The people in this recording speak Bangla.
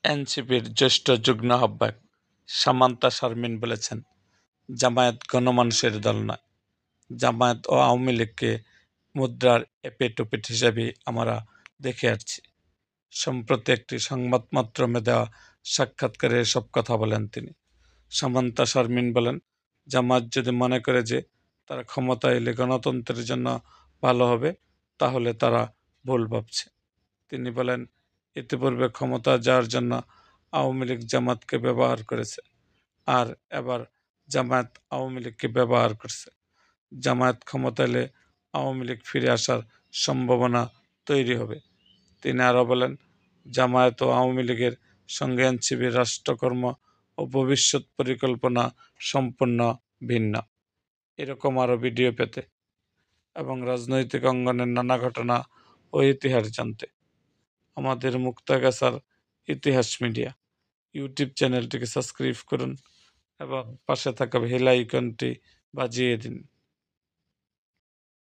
এনসিপির জ্যেষ্ঠ যুগ্ম আহ্বায়ক সামান্তা শারমিন বলেছেন, জামায়াত গণমানুষের দল নয়। জামায়াত ও আওয়ামী লীগকে মুদ্রার এপিঠ-ওপিঠ হিসেবেই আমরা দেখে আসছি। সম্প্রতি একটি সংবাদমাধ্যমে দেওয়া সাক্ষাৎকারে এসব কথা বলেন তিনি। সামান্তা শারমিন বলেন, জামায়াত যদি মনে করে যে তারা ক্ষমতায় এলে গণতন্ত্রের জন্য ভালো হবে, তাহলে তারা ভুল ভাবছে। তিনি বলেন, ইতিপূর্বে ক্ষমতা যাওয়ার জন্য আওয়ামী লীগ জামায়াতকে ব্যবহার করেছে, আর এবার জামায়াত আওয়ামী লীগকে ব্যবহার করছে। জামায়াত ক্ষমতা এলে আওয়ামী লীগ ফিরে আসার সম্ভাবনা তৈরি হবে। তিনি আরও বলেন, জামায়াত ও আওয়ামী লীগের সঙ্গে এনসিপির রাষ্ট্রকর্ম ও ভবিষ্যৎ পরিকল্পনা সম্পূর্ণ ভিন্ন। এরকম আরও ভিডিও পেতে এবং রাজনৈতিক অঙ্গনের নানা ঘটনা ও ইতিহাস জানতে আমাদের মুক্তাগাছার ইতিহাস মিডিয়া ইউটিউব চ্যানেলটিকে সাবস্ক্রাইব করুন এবং পাশে থাকা বেল আইকনটি বাজিয়ে দিন।